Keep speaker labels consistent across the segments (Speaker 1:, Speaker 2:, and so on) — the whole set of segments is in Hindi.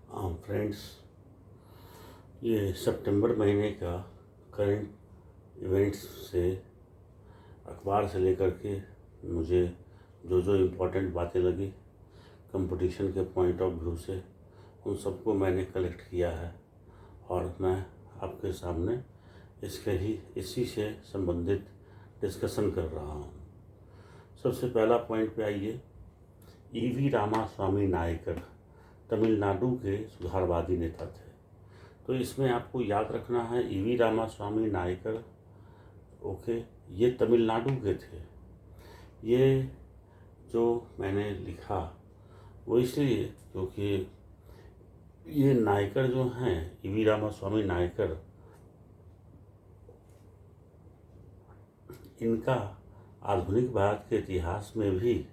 Speaker 1: हाँ फ्रेंड्स, ये सितंबर महीने का करंट इवेंट्स से अखबार से लेकर के मुझे जो जो इम्पोर्टेंट बातें लगी कंपटीशन के पॉइंट ऑफ व्यू से, उन सबको मैंने कलेक्ट किया है और मैं आपके सामने इसी से संबंधित डिस्कशन कर रहा हूँ। सबसे पहला पॉइंट पे आइए। ईवी रामास्वामी नायकर तमिलनाडु के सुधारवादी नेता थे। तो इसमें आपको याद रखना है, ईवी रामास्वामी नायकर, ओके, ये तमिलनाडु के थे। ये जो मैंने लिखा वो इसलिए क्योंकि ये नायकर जो हैं, ईवी रामास्वामी नायकर, इनका आधुनिक भारत के इतिहास में भी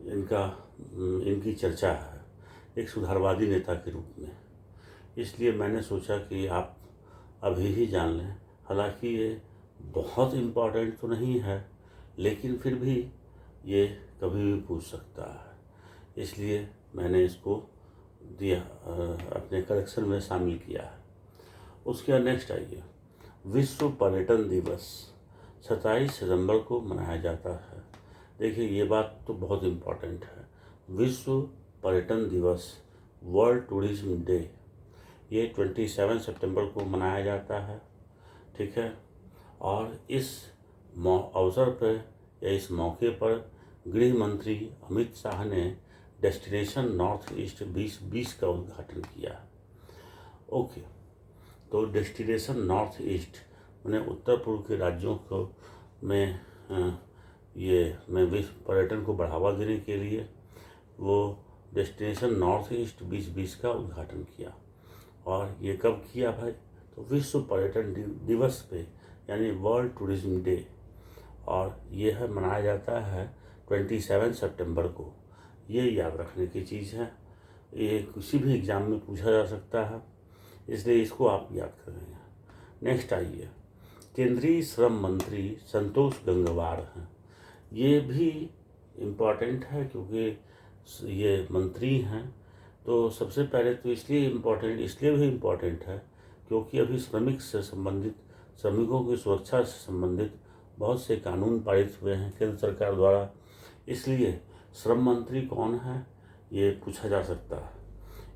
Speaker 1: इनकी चर्चा है एक सुधारवादी नेता के रूप में। इसलिए मैंने सोचा कि आप अभी ही जान लें। हालांकि ये बहुत इम्पोर्टेंट तो नहीं है, लेकिन फिर भी ये कभी भी पूछ सकता है, इसलिए मैंने इसको दिया, अपने कलेक्शन में शामिल किया है। उसके बाद नेक्स्ट आइए। विश्व पर्यटन दिवस 27 सितंबर को मनाया जाता है। देखिए, ये बात तो बहुत इम्पोर्टेंट है। विश्व पर्यटन दिवस, वर्ल्ड टूरिज्म डे, ये 27 सितंबर को मनाया जाता है, ठीक है। और इस अवसर पर या इस मौके पर गृह मंत्री अमित शाह ने डेस्टिनेशन नॉर्थ ईस्ट 2020 का उद्घाटन किया। ओके, तो डेस्टिनेशन नॉर्थ ईस्ट मैंने उत्तर पूर्व के राज्यों को में विश्व पर्यटन को बढ़ावा देने के लिए वो डेस्टिनेशन नॉर्थ ईस्ट 2020 का उद्घाटन किया। और ये कब किया भाई? तो विश्व पर्यटन दिवस पे, यानी वर्ल्ड टूरिज्म डे, और ये है मनाया जाता है 27 सितंबर को। ये याद रखने की चीज़ है, ये किसी भी एग्ज़ाम में पूछा जा सकता है, इसलिए इसको आप याद करेंगे। नेक्स्ट आइए। केंद्रीय श्रम मंत्री संतोष गंगवार हैं। ये भी इम्पॉर्टेंट है क्योंकि ये मंत्री हैं। तो सबसे पहले तो इसलिए भी इम्पॉर्टेंट है क्योंकि अभी श्रमिकों की सुरक्षा से संबंधित बहुत से कानून पारित हुए हैं केंद्र सरकार द्वारा। इसलिए श्रम मंत्री कौन है ये पूछा जा सकता है,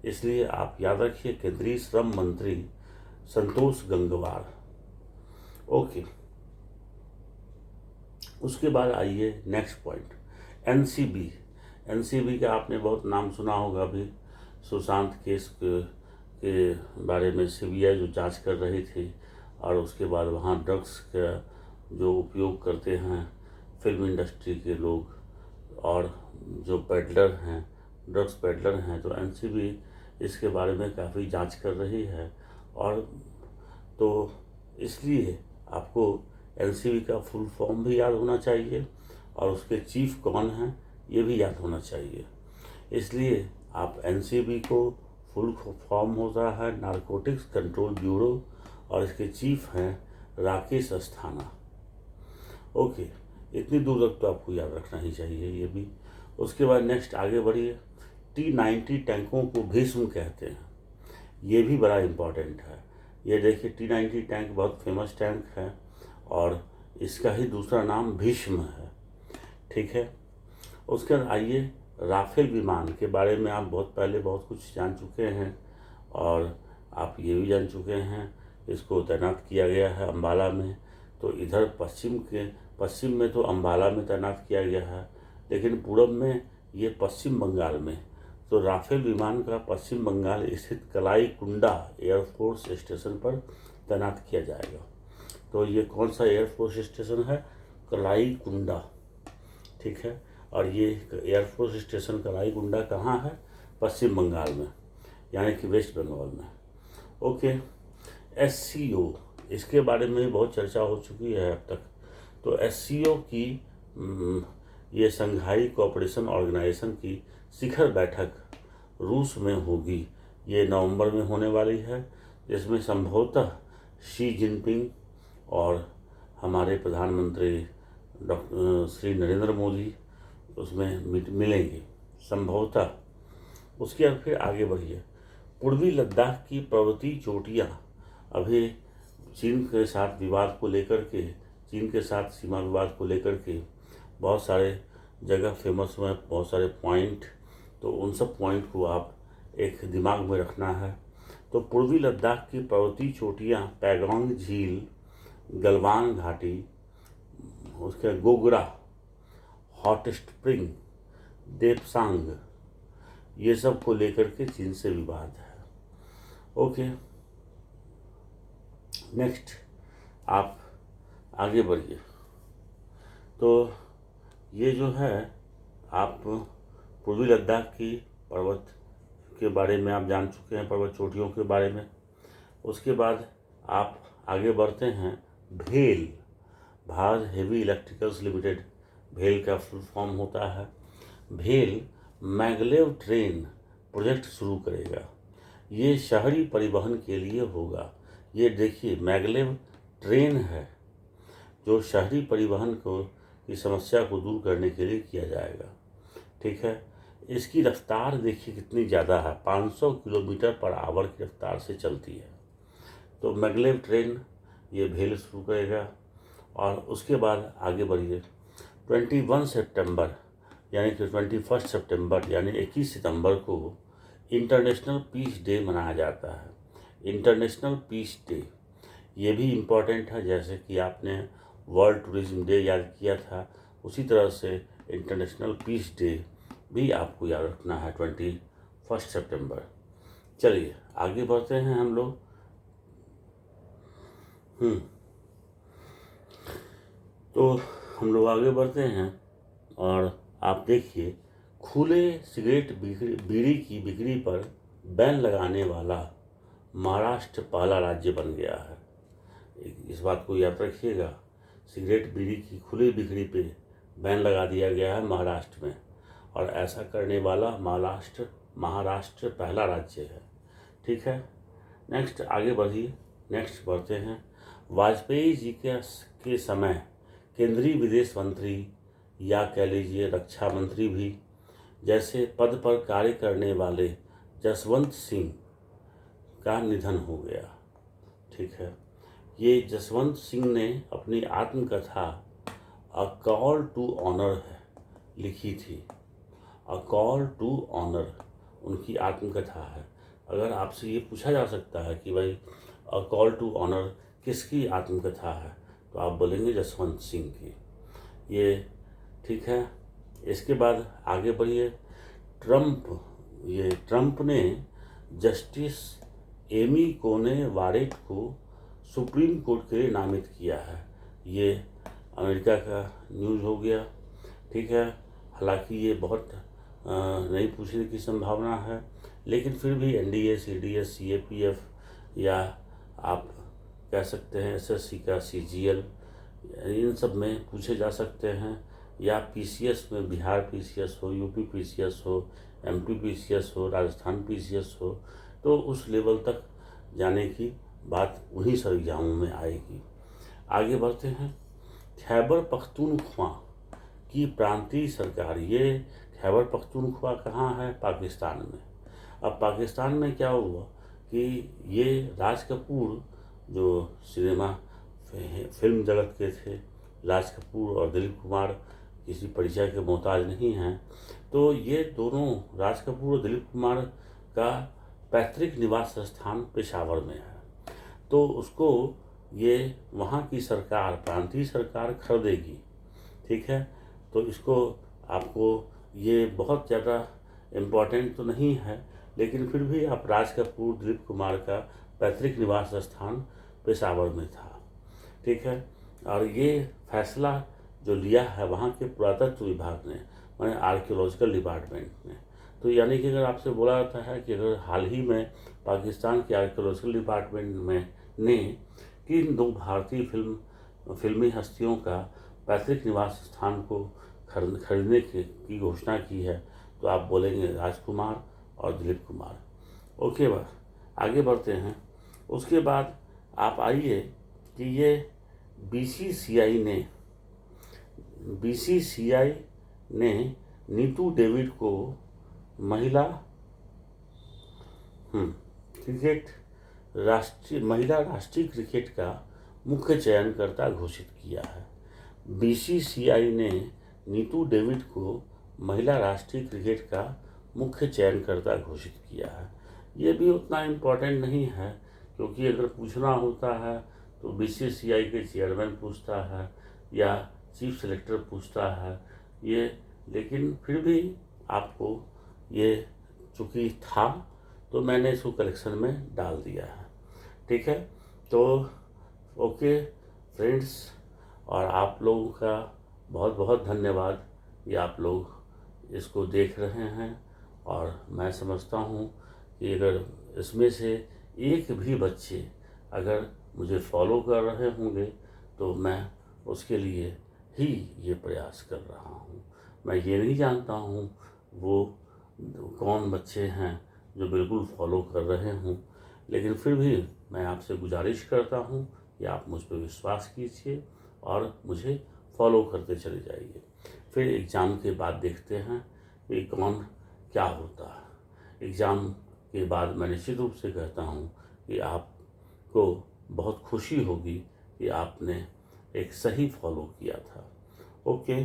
Speaker 1: इसलिए आप याद रखिए, केंद्रीय श्रम मंत्री संतोष गंगवार। ओके, उसके बाद आइए नेक्स्ट पॉइंट, एनसीबी का आपने बहुत नाम सुना होगा। अभी सुशांत केस के बारे में सीबीआई जो जांच कर रही थी, और उसके बाद वहाँ ड्रग्स का जो उपयोग करते हैं फिल्म इंडस्ट्री के लोग और जो ड्रग्स पेडलर हैं, तो एनसीबी इसके बारे में काफ़ी जांच कर रही है। और तो इसलिए आपको एनसीबी का फुल फॉर्म भी याद होना चाहिए और उसके चीफ कौन हैं ये भी याद होना चाहिए। इसलिए आप एनसीबी को फुल फॉर्म होता है नारकोटिक्स कंट्रोल ब्यूरो, और इसके चीफ हैं राकेश अस्थाना। ओके, इतनी दूर तक तो आपको याद रखना ही चाहिए ये भी। उसके बाद नेक्स्ट आगे बढ़िए। T-90 टैंकों को भीष्म कहते हैं, ये भी बड़ा इम्पोर्टेंट है। ये देखिए, T-90 टैंक बहुत फेमस टैंक है और इसका ही दूसरा नाम भीष्म है, ठीक है। उसके बाद आइए, राफेल विमान के बारे में आप बहुत पहले बहुत कुछ जान चुके हैं, और आप ये भी जान चुके हैं इसको तैनात किया गया है अम्बाला में। तो इधर पश्चिम में तो अम्बाला में तैनात किया गया है, लेकिन पूरब में ये पश्चिम बंगाल में। तो राफेल विमान का पश्चिम बंगाल स्थित कलाई कुंडा एयरफोर्स स्टेशन पर तैनात किया जाएगा। तो ये कौन सा एयरफोर्स स्टेशन है? कलाई कुंडा, ठीक है। और ये एयरफोर्स स्टेशन कलाई कुंडा कहाँ है? पश्चिम बंगाल में, यानी कि वेस्ट बंगाल में। ओके, SCO, इसके बारे में बहुत चर्चा हो चुकी है अब तक। तो SCO की ये संघाई कोऑपरेशन ऑर्गेनाइजेशन की शिखर बैठक रूस में होगी। ये नवंबर में होने वाली है, जिसमें संभवतः शी जिनपिंग और हमारे प्रधानमंत्री श्री नरेंद्र मोदी उसमें मिलेंगे। संभवतः। उसके बाद फिर आगे बढ़िए। पूर्वी लद्दाख की पर्वतीय चोटियाँ अभी चीन के साथ विवाद को लेकर के, चीन के साथ सीमा विवाद को लेकर के बहुत सारे जगह फेमस हुए, बहुत सारे पॉइंट, तो उन सब पॉइंट को आप एक दिमाग में रखना है। तो पूर्वी लद्दाख की पर्वतीय चोटियाँ पैगोंग झील, गलवान घाटी, उसके गोगरा, हॉट स्प्रिंग, देपसांग, ये सब को लेकर के चीन से विवाद है। ओके, नेक्स्ट आप आगे बढ़िए। तो ये जो है आप पूर्वी लद्दाख की पर्वत के बारे में आप जान चुके हैं, पर्वत चोटियों के बारे में। उसके बाद आप आगे बढ़ते हैं। भेल, भारत हेवी इलेक्ट्रिकल्स लिमिटेड, भेल का फुल फॉर्म होता है। भेल मैगलेव ट्रेन प्रोजेक्ट शुरू करेगा। ये शहरी परिवहन के लिए होगा। ये देखिए मैगलेव ट्रेन है जो शहरी परिवहन को की समस्या को दूर करने के लिए किया जाएगा। ठीक है, इसकी रफ्तार देखिए कितनी ज़्यादा है, 500 किलोमीटर पर आवर की रफ्तार से चलती है। तो मैगलेव ट्रेन ये भेल शुरू करेगा। और उसके बाद आगे बढ़िए। 21 सितंबर यानी कि 21 सितंबर यानी 21 सितंबर को इंटरनेशनल पीस डे मनाया जाता है। इंटरनेशनल पीस डे ये भी इम्पोर्टेंट है, जैसे कि आपने वर्ल्ड टूरिज्म डे याद किया था, उसी तरह से इंटरनेशनल पीस डे भी आपको याद रखना है 21 सितंबर। चलिए आगे बढ़ते हैं हम लोग। तो हम लोग आगे बढ़ते हैं और आप देखिए खुले सिगरेट बीड़ी की बिक्री पर बैन लगाने वाला महाराष्ट्र पहला राज्य बन गया है। इस बात को याद रखिएगा, सिगरेट बीड़ी की खुली बिक्री पे बैन लगा दिया गया है महाराष्ट्र में, और ऐसा करने वाला महाराष्ट्र पहला राज्य है। ठीक है, नेक्स्ट आगे बढ़िए। नेक्स्ट बढ़ते हैं। वाजपेयी जी के समय केंद्रीय विदेश मंत्री या कह लीजिए रक्षा मंत्री भी जैसे पद पर कार्य करने वाले जसवंत सिंह का निधन हो गया। ठीक है, ये जसवंत सिंह ने अपनी आत्मकथा अ कॉल टू ऑनर लिखी थी। अ कॉल टू ऑनर उनकी आत्मकथा है। अगर आपसे ये पूछा जा सकता है कि भाई अ कॉल टू ऑनर किसकी आत्मकथा है, तो आप बोलेंगे जसवंत सिंह की। ये ठीक है। इसके बाद आगे बढ़िए। ट्रंप ने जस्टिस एमी कोने वारेट को सुप्रीम कोर्ट के लिए नामित किया है। ये अमेरिका का न्यूज़ हो गया। ठीक है, हालांकि ये बहुत नहीं पूछने की संभावना है, लेकिन फिर भी एनडीए, सीडीएस, सीएपीएफ या आप कह सकते हैं एसएससी का सीजीएल, इन सब में पूछे जा सकते हैं, या पीसीएस में बिहार पीसीएस हो, यूपी पीसीएस हो, एमपी पीसीएस हो, राजस्थान पीसीएस हो, तो उस लेवल तक जाने की बात उन्हीं सब एग्जामों में आएगी। आगे बढ़ते हैं। खैबर पख्तूनख्वा की प्रांतीय सरकार, ये खैबर पख्तूनख्वा कहाँ है? पाकिस्तान में। अब पाकिस्तान में क्या हुआ कि ये राज कपूर जो सिनेमा फिल्म जगत के थे, राज कपूर और दिलीप कुमार किसी परिचय के मोहताज नहीं हैं। तो ये दोनों, राज कपूर और दिलीप कुमार का पैतृक निवास स्थान पेशावर में है, तो उसको ये वहाँ की सरकार, प्रांतीय सरकार खरीदेगी। ठीक है, तो इसको आपको ये बहुत ज़्यादा इम्पोर्टेंट तो नहीं है, लेकिन फिर भी आप राज कपूर, दिलीप कुमार का पैतृक निवास स्थान पेशावर में था। ठीक है, और ये फैसला जो लिया है वहाँ के पुरातत्व विभाग ने, माने आर्कियोलॉजिकल डिपार्टमेंट ने। तो यानी कि अगर आपसे बोला जाता है कि अगर हाल ही में पाकिस्तान के आर्कियोलॉजिकल डिपार्टमेंट में ने किन दो भारतीय फिल्मी हस्तियों का पैतृक निवास स्थान को खरीदने की घोषणा की है, तो आप बोलेंगे राजकुमार और दिलीप कुमार। ओके, बस आगे बढ़ते हैं। उसके बाद आप आइए कि ये बीसीसीआई ने नीतू डेविड को महिला क्रिकेट महिला राष्ट्रीय क्रिकेट का मुख्य चयनकर्ता घोषित किया है। बीसीसीआई ने नीतू डेविड को महिला राष्ट्रीय क्रिकेट का मुख्य चयनकर्ता घोषित किया है। ये भी उतना इम्पोर्टेंट नहीं है, क्योंकि अगर पूछना होता है तो बीसीसीआई के चेयरमैन पूछता है या चीफ सेलेक्टर पूछता है ये, लेकिन फिर भी आपको ये चूँकि था तो मैंने इसको कलेक्शन में डाल दिया है। ठीक है, तो ओके फ्रेंड्स, और आप लोगों का बहुत बहुत धन्यवाद कि आप लोग इसको देख रहे हैं। और मैं समझता हूँ कि अगर इसमें से एक भी बच्चे अगर मुझे फॉलो कर रहे होंगे तो मैं उसके लिए ही ये प्रयास कर रहा हूँ। मैं ये नहीं जानता हूँ वो कौन बच्चे हैं जो बिल्कुल फॉलो कर रहे हों, लेकिन फिर भी मैं आपसे गुजारिश करता हूँ कि आप मुझ पर विश्वास कीजिए और मुझे फॉलो करते चले जाइए। फिर एग्ज़ाम के बाद देखते हैं कि कौन क्या होता है। एग्ज़ाम के बाद मैं निश्चित रूप से कहता हूँ कि आपको बहुत खुशी होगी कि आपने एक सही फॉलो किया था। Okay,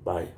Speaker 1: bye.